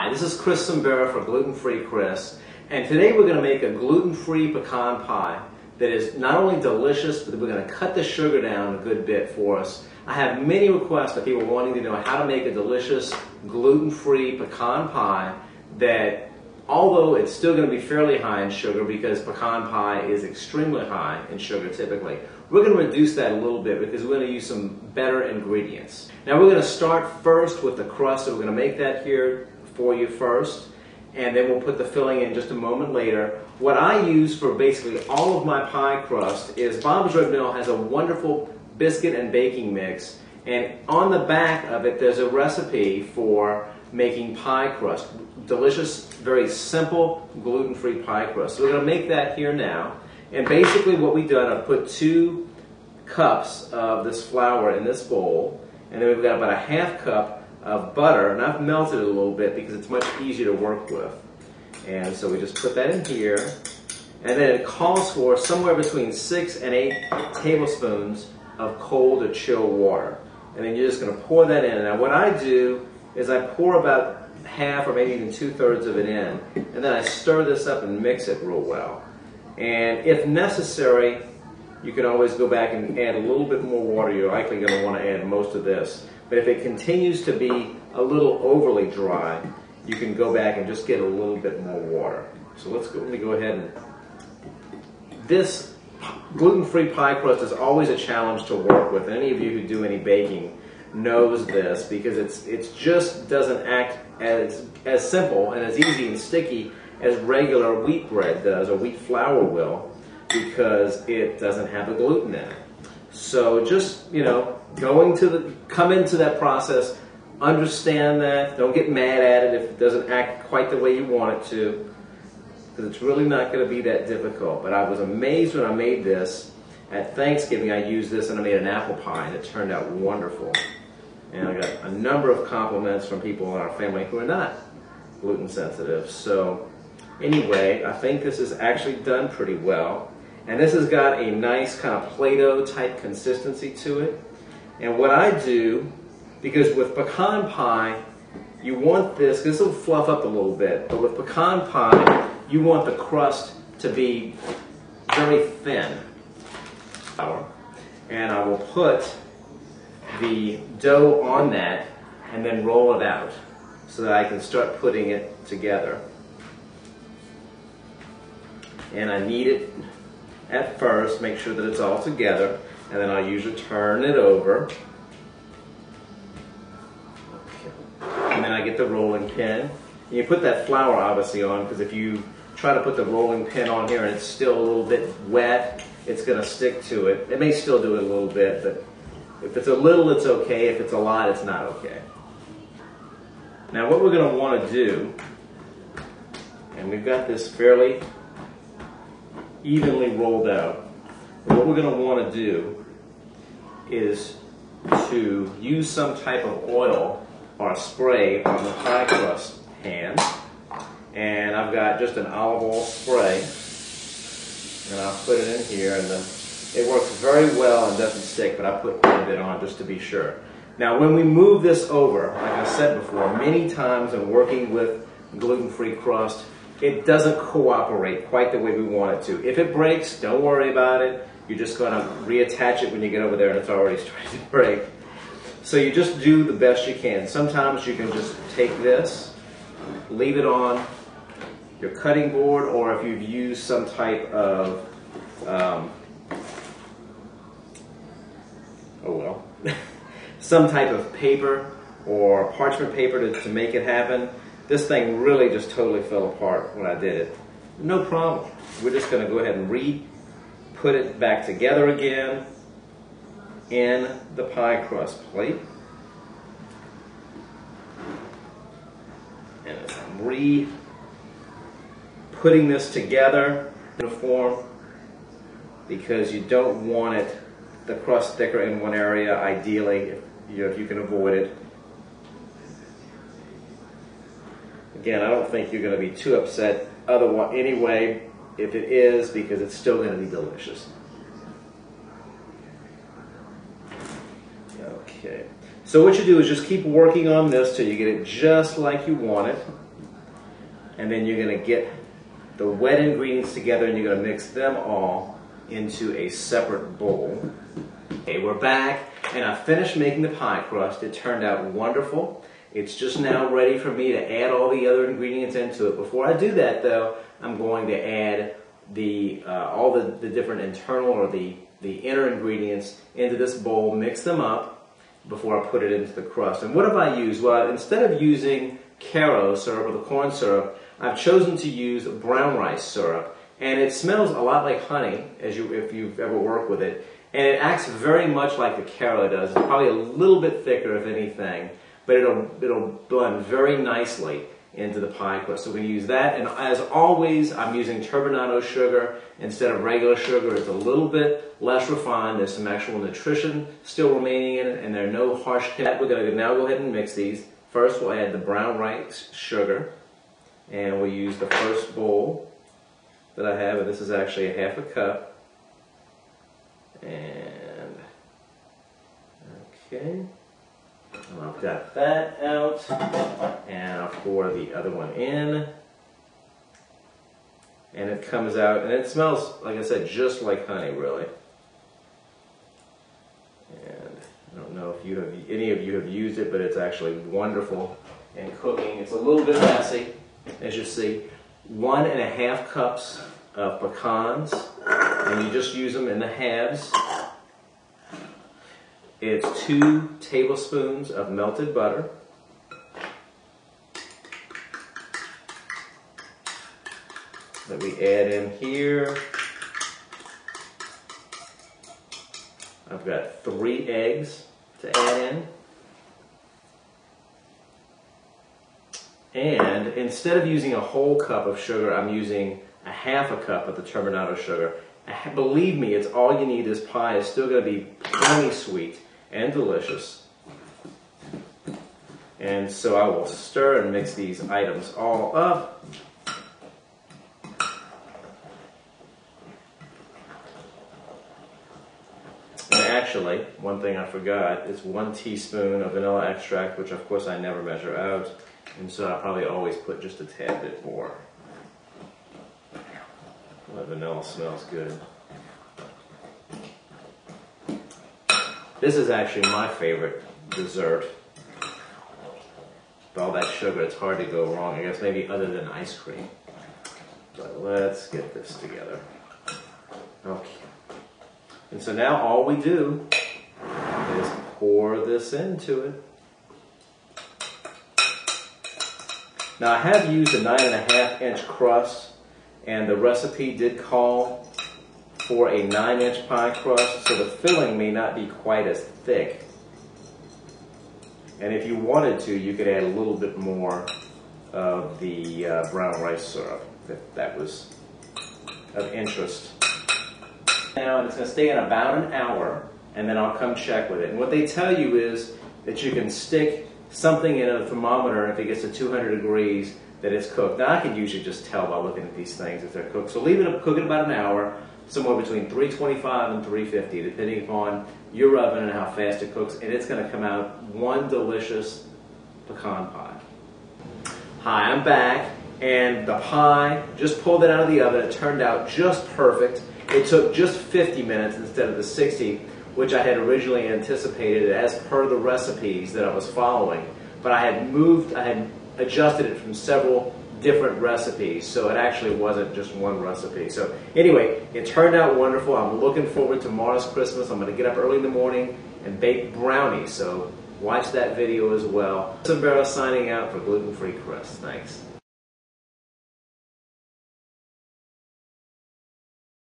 Hi, this is Chris Simbera for Gluten-Free Chris, and today we're going to make a gluten-free pecan pie that is not only delicious, but we're going to cut the sugar down a good bit for us. I have many requests of people wanting to know how to make a delicious gluten-free pecan pie that, although it's still going to be fairly high in sugar because pecan pie is extremely high in sugar typically, we're going to reduce that a little bit because we're going to use some better ingredients. Now we're going to start first with the crust, so we're going to make that here for you first, and then we'll put the filling in just a moment later. What I use for basically all of my pie crust is Bob's Red Mill has a wonderful biscuit and baking mix, and on the back of it there's a recipe for making pie crust. Delicious, very simple gluten-free pie crust. So we're going to make that here now. And basically what we've done, I've put 2 cups of this flour in this bowl, and then we've got about a ½ cup of butter, and I've melted it a little bit because it's much easier to work with. And so we just put that in here, and then it calls for somewhere between 6 and 8 tablespoons of cold or chill water. And then you're just going to pour that in. Now what I do is I pour about half or maybe even 2/3 of it in, and then I stir this up and mix it real well. And if necessary, you can always go back and add a little bit more water. You're likely going to want to add most of this. But if it continues to be a little overly dry, you can go back and just get a little bit more water. So let me go ahead and... This gluten-free pie crust is always a challenge to work with. Any of you who do any baking knows this because it just doesn't act as simple and as easy and sticky as regular wheat bread does, or wheat flour will, because it doesn't have the gluten in it. So just, come into that process, understand that, don't get mad at it if it doesn't act quite the way you want it to, because it's really not going to be that difficult. But I was amazed when I made this. At Thanksgiving I used this and I made an apple pie, and it turned out wonderful. And I got a number of compliments from people in our family who are not gluten sensitive. So anyway, I think this is actually done pretty well. And this has got a nice kind of Play-Doh type consistency to it. And what I do, because with pecan pie, you want this will fluff up a little bit, but with pecan pie, you want the crust to be very thin. And I will put the dough on that and then roll it out so that I can start putting it together. And I knead it at first, make sure that it's all together, and then I'll usually turn it over. Okay. And then I get the rolling pin. And you put that flour obviously on, because if you try to put the rolling pin on here and it's still a little bit wet, it's going to stick to it. It may still do it a little bit, but if it's a little, it's okay. If it's a lot, it's not okay. Now what we're going to want to do, and we've got this fairly evenly rolled out, what we're going to want to do is to use some type of oil or a spray on the pie crust pan. And I've got just an olive oil spray, and I'll put it in here, and it works very well and doesn't stick, but I put quite a bit on just to be sure. Now when we move this over, like I said before, many times in working with gluten-free crust, it doesn't cooperate quite the way we want it to. If it breaks, don't worry about it. You're just going to reattach it when you get over there and it's already starting to break. So you just do the best you can. Sometimes you can just take this, leave it on your cutting board, or if you've used some type of, some type of paper or parchment paper to make it happen. This thing really just totally fell apart when I did it. No problem. We're just going to go ahead and put it back together again in the pie crust plate. And as I'm putting this together in a form, because you don't want the crust thicker in one area, ideally, if you can avoid it. Again, I don't think you're going to be too upset anyway if it is, because it's still going to be delicious. Okay, so what you do is just keep working on this till you get it just like you want it. and then you're going to get the wet ingredients together and you're going to mix them all into a separate bowl. Okay, we're back, and I finished making the pie crust. It turned out wonderful. It's just now ready for me to add all the other ingredients into it. Before I do that, though, I'm going to add all the different internal or the inner ingredients into this bowl, mix them up before I put it into the crust. And what have I used? Well, instead of using Caro syrup or the corn syrup, I've chosen to use brown rice syrup. And it smells a lot like honey, if you've ever worked with it. And it acts very much like the Caro does. It's probably a little bit thicker, if anything, but it'll blend very nicely into the pie crust. So we're going to use that. And as always, I'm using turbinado sugar instead of regular sugar. It's a little bit less refined. There's some actual nutrition still remaining in it, and there are no harsh chemicals. We're going to now go ahead and mix these. First, we'll add the brown rice sugar, and we'll use the first bowl that I have, and this is actually a half a cup. And okay, and I've got that out, and I'll pour the other one in, and it comes out, and it smells, like I said, just like honey, really. And I don't know if any of you have used it, but it's actually wonderful in cooking. It's a little bit messy, as you see. 1.5 cups of pecans, and you just use them in the halves. It's 2 tablespoons of melted butter. That we add in here. I've got 3 eggs to add in. And instead of using a whole cup of sugar, I'm using a half a cup of the turbinado sugar. Believe me, it's all you need. This pie is still going to be plenty sweet and delicious. And so I will stir and mix these items all up. And actually, one thing I forgot is 1 teaspoon of vanilla extract, which of course I never measure out. And so I probably always put just a tad bit more. The vanilla smells good. This is actually my favorite dessert. With all that sugar, it's hard to go wrong, I guess, maybe other than ice cream. But let's get this together. Okay. And so now all we do is pour this into it. Now I have used a 9.5-inch crust, and the recipe did call for a 9-inch pie crust, so the filling may not be quite as thick. And if you wanted to, you could add a little bit more of the brown rice syrup, if that was of interest. Now, and it's going to stay in about an hour, and then I'll come check with it. And what they tell you is that you can stick something in a thermometer, and if it gets to 200 degrees, that it's cooked. Now, I can usually just tell by looking at these things if they're cooked. So leave it up, cook it about an hour, somewhere between 325 and 350, depending upon your oven and how fast it cooks, and it's going to come out one delicious pecan pie. Hi, I'm back, and the pie, just pulled it out of the oven. It turned out just perfect. It took just 50 minutes instead of the 60, which I had originally anticipated as per the recipes that I was following. But I had adjusted it from several different recipes, so it actually wasn't just one recipe. So anyway, it turned out wonderful. I'm looking forward to tomorrow's Christmas. I'm going to get up early in the morning and bake brownies, so watch that video as well. Sombrero signing out for Gluten-Free Chris. Thanks.